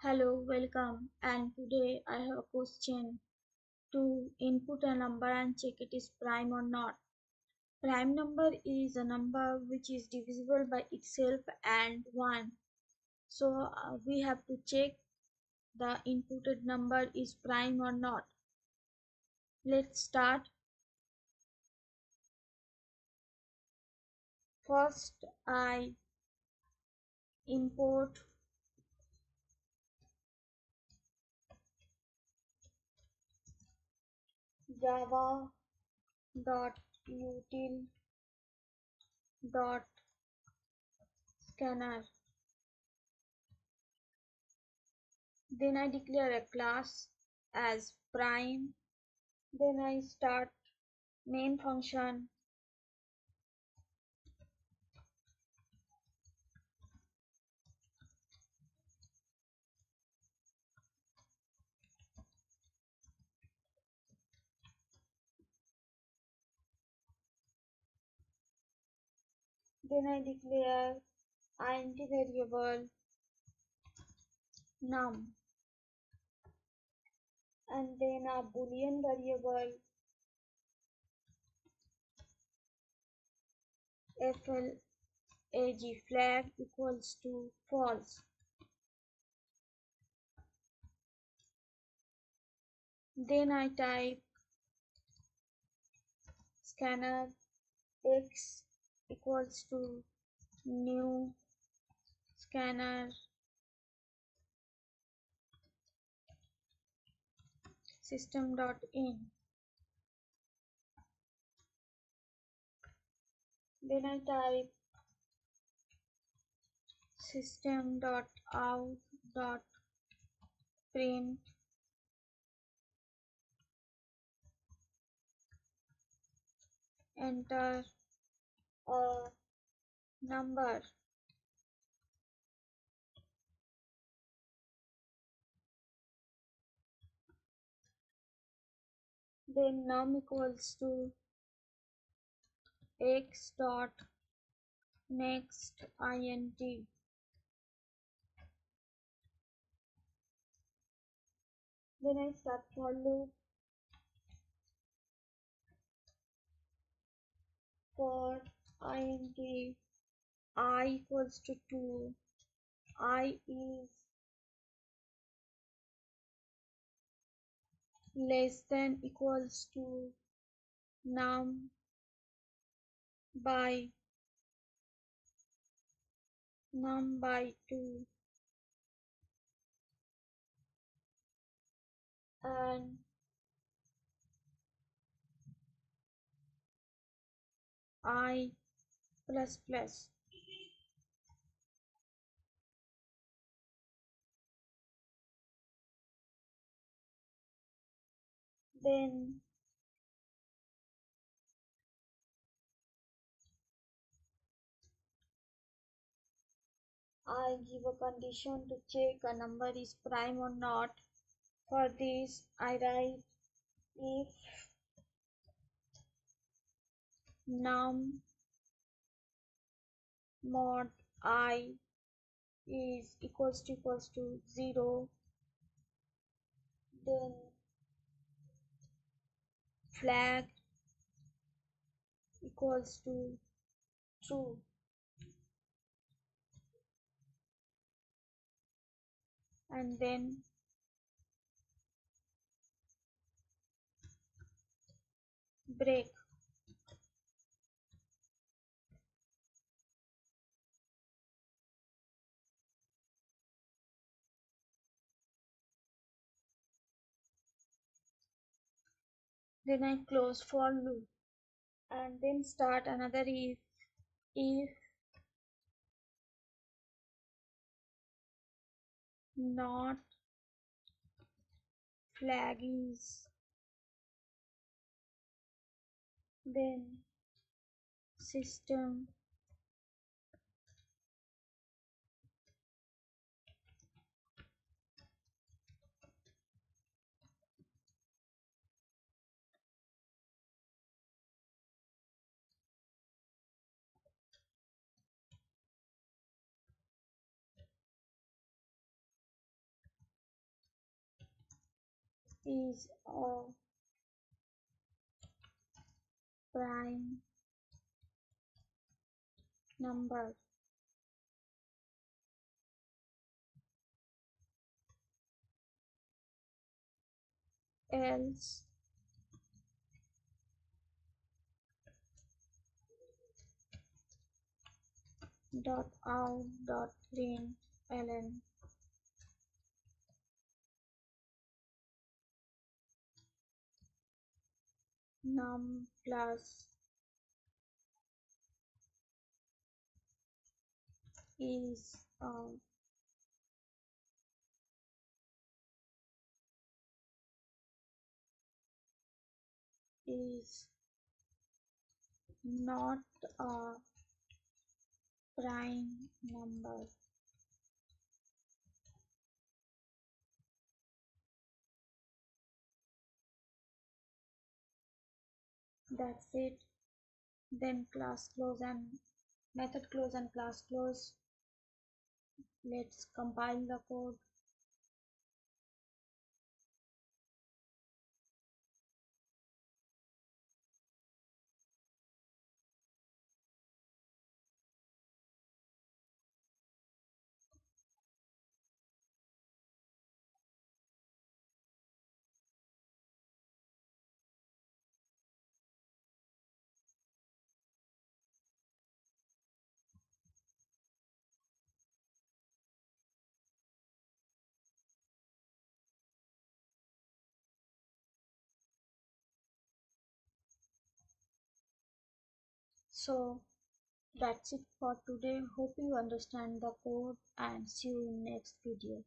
Hello, welcome. And today I have a question to input a number and check it is prime or not. Prime number is a number which is divisible by itself and 1. So we have to check the inputted number is prime or not. Let's start. First I import java.util.scanner. Then I declare a class as prime. Then I start main function. Then I declare int variable num and then a boolean variable flag equals to false. Then I type scanner x equals to new scanner system.in. Then I type system.out.print enter a number. Then num equals to x dot next int. Then I start for loop for int I equals to 2. I is less than equals to num by 2 and I plus plus. Then I give a condition to check a number is prime or not. For this I write if num mod I is equals to 0, then flag equals to true. And then break. Then I close for loop and then start another if not flag is, then system is a prime number, else dot out dot println num plus is not a prime number. That's it. Then class close and method close and class close. Let's compile the code. So that's it for today. Hope you understand the code and see you in next video.